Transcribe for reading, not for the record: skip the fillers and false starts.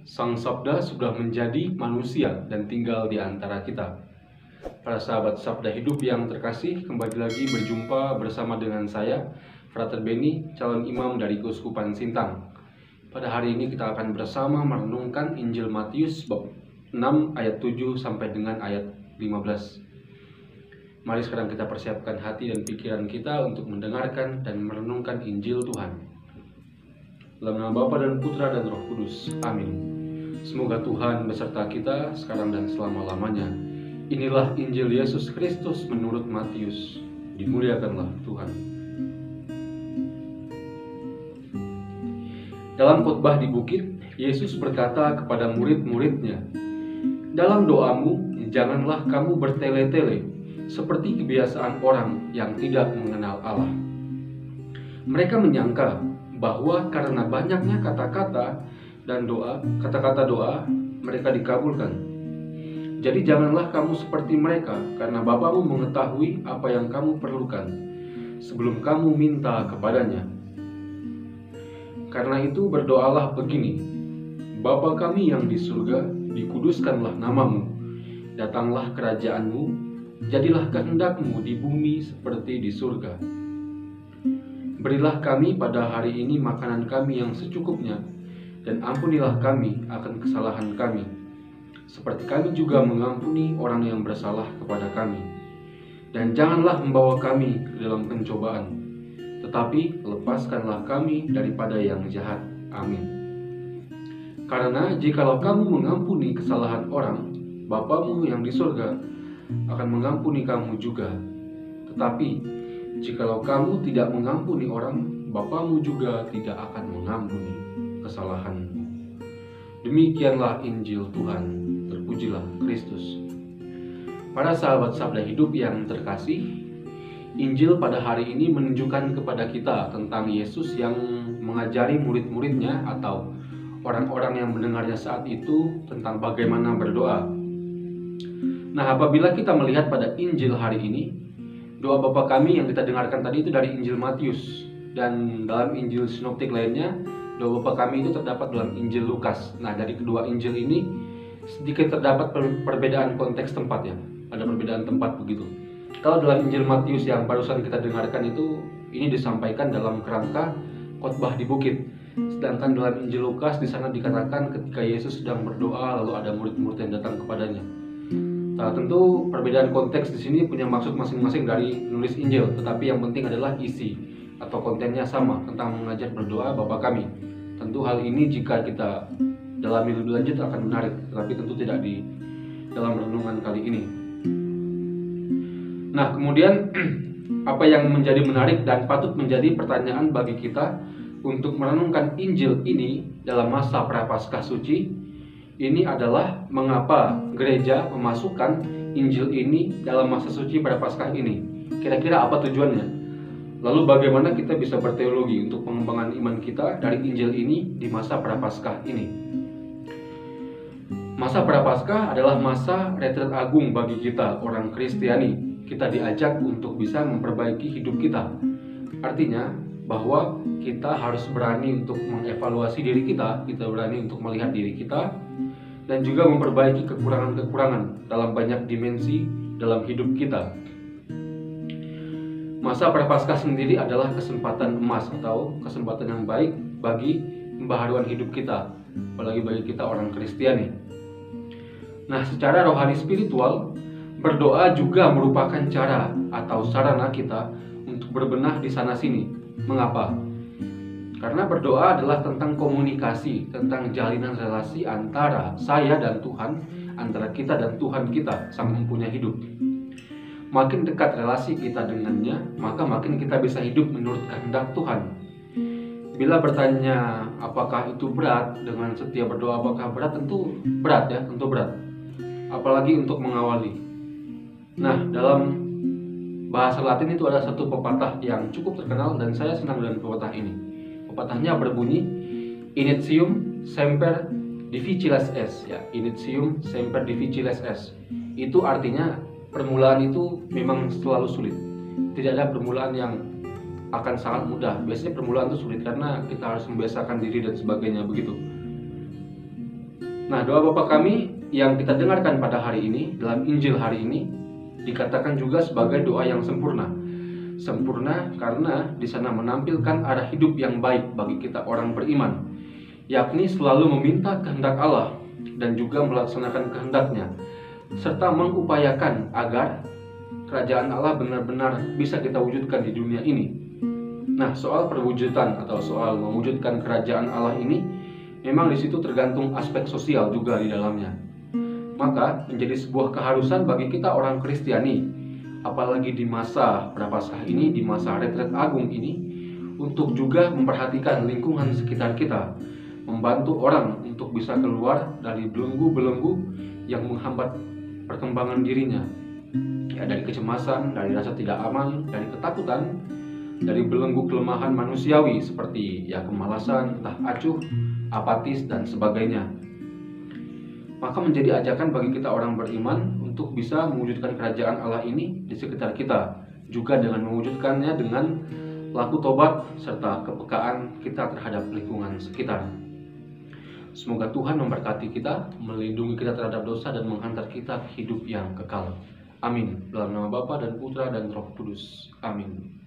Sang Sabda sudah menjadi manusia dan tinggal di antara kita. Para sahabat Sabda Hidup yang terkasih, kembali lagi berjumpa bersama dengan saya, Frater Beni, calon imam dari Keuskupan Sintang. Pada hari ini kita akan bersama merenungkan Injil Matius bab 6 ayat 7 sampai dengan ayat 15. Mari sekarang kita persiapkan hati dan pikiran kita untuk mendengarkan dan merenungkan Injil Tuhan. Dalam nama Bapa dan Putra dan Roh Kudus. Amin. Semoga Tuhan beserta kita sekarang dan selama-lamanya. Inilah Injil Yesus Kristus menurut Matius. Dimuliakanlah Tuhan. Dalam khotbah di bukit, Yesus berkata kepada murid-muridnya, "Dalam doamu, janganlah kamu bertele-tele, seperti kebiasaan orang yang tidak mengenal Allah." Mereka menyangka bahwa karena banyaknya kata-kata dan kata-kata doa, mereka dikabulkan. Jadi janganlah kamu seperti mereka, karena Bapamu mengetahui apa yang kamu perlukan sebelum kamu minta kepadanya. Karena itu berdoalah begini: Bapa kami yang di surga, dikuduskanlah namamu, datanglah kerajaanmu, jadilah kehendakmu di bumi seperti di surga. Berilah kami pada hari ini makanan kami yang secukupnya, dan ampunilah kami akan kesalahan kami, seperti kami juga mengampuni orang yang bersalah kepada kami. Dan janganlah membawa kami ke dalam pencobaan, tetapi lepaskanlah kami daripada yang jahat. Amin. Karena jikalau kamu mengampuni kesalahan orang, Bapamu yang di surga akan mengampuni kamu juga. Tetapi jikalau kamu tidak mengampuni orang, Bapamu juga tidak akan mengampuni kesalahanmu. Demikianlah Injil Tuhan. Terpujilah Kristus. Para sahabat Sabda Hidup yang terkasih, Injil pada hari ini menunjukkan kepada kita tentang Yesus yang mengajari murid-muridnya atau orang-orang yang mendengarnya saat itu tentang bagaimana berdoa. Nah, apabila kita melihat pada Injil hari ini, doa Bapa kami yang kita dengarkan tadi itu dari Injil Matius, dan dalam Injil sinoptik lainnya doa Bapa kami itu terdapat dalam Injil Lukas. Nah, dari kedua Injil ini sedikit terdapat perbedaan konteks tempat ya. Ada perbedaan tempat begitu. Kalau dalam Injil Matius yang barusan kita dengarkan itu, ini disampaikan dalam kerangka khotbah di bukit. Sedangkan dalam Injil Lukas di sana dikatakan ketika Yesus sedang berdoa lalu ada murid-murid yang datang kepadanya. Nah, tentu perbedaan konteks di sini punya maksud masing-masing dari penulis Injil, tetapi yang penting adalah isi atau kontennya sama tentang mengajar berdoa Bapa kami. Tentu hal ini jika kita dalami lebih lanjut akan menarik, tetapi tentu tidak di dalam renungan kali ini. Nah, kemudian apa yang menjadi menarik dan patut menjadi pertanyaan bagi kita untuk merenungkan Injil ini dalam masa Prapaskah Suci ini adalah mengapa gereja memasukkan Injil ini dalam masa suci Prapaskah ini. Kira-kira apa tujuannya? Lalu bagaimana kita bisa berteologi untuk pengembangan iman kita dari Injil ini di masa Prapaskah ini? Masa Prapaskah adalah masa retret agung bagi kita orang Kristiani. Kita diajak untuk bisa memperbaiki hidup kita. Artinya bahwa kita harus berani untuk mengevaluasi diri kita berani untuk melihat diri kita, dan juga memperbaiki kekurangan-kekurangan dalam banyak dimensi dalam hidup kita. Masa Prapaskah sendiri adalah kesempatan emas atau kesempatan yang baik bagi pembaharuan hidup kita, apalagi bagi kita orang Kristiani. Nah, secara rohani spiritual, berdoa juga merupakan cara atau sarana kita untuk berbenah di sana-sini. Mengapa? Karena berdoa adalah tentang komunikasi, tentang jalinan relasi antara saya dan Tuhan, antara kita dan Tuhan kita, Sang Empunya Hidup. Makin dekat relasi kita dengannya, maka makin kita bisa hidup menurut kehendak Tuhan. Bila bertanya apakah itu berat, dengan setia berdoa apakah berat, tentu berat ya, tentu berat. Apalagi untuk mengawali. Nah, dalam bahasa Latin itu ada satu pepatah yang cukup terkenal dan saya senang dengan pepatah ini. Pepatahnya berbunyi, Initium semper difficiles est, ya, Initium semper difficiles est. Itu artinya permulaan itu memang selalu sulit. Tidak ada permulaan yang akan sangat mudah. Biasanya permulaan itu sulit karena kita harus membiasakan diri dan sebagainya begitu. Nah, doa Bapa kami yang kita dengarkan pada hari ini, dalam Injil hari ini, dikatakan juga sebagai doa yang sempurna. Sempurna karena di sana menampilkan arah hidup yang baik bagi kita orang beriman, yakni selalu meminta kehendak Allah dan juga melaksanakan kehendaknya, serta mengupayakan agar kerajaan Allah benar-benar bisa kita wujudkan di dunia ini. Nah, soal perwujudan atau soal mewujudkan kerajaan Allah ini, memang di situ tergantung aspek sosial juga di dalamnya. Maka menjadi sebuah keharusan bagi kita orang Kristiani, apalagi di masa Prapaskah ini, di masa Retret Agung ini, untuk juga memperhatikan lingkungan sekitar kita, membantu orang untuk bisa keluar dari belenggu-belenggu yang menghambat perkembangan dirinya, ya, dari kecemasan, dari rasa tidak aman, dari ketakutan, dari belenggu kelemahan manusiawi seperti ya kemalasan, entah acuh, apatis, dan sebagainya. Maka menjadi ajakan bagi kita orang beriman untuk bisa mewujudkan kerajaan Allah ini di sekitar kita, juga dengan mewujudkannya dengan laku tobat serta kepekaan kita terhadap lingkungan sekitar. Semoga Tuhan memberkati kita, melindungi kita terhadap dosa, dan menghantar kita ke hidup yang kekal. Amin. Dalam nama Bapa dan Putra dan Roh Kudus. Amin.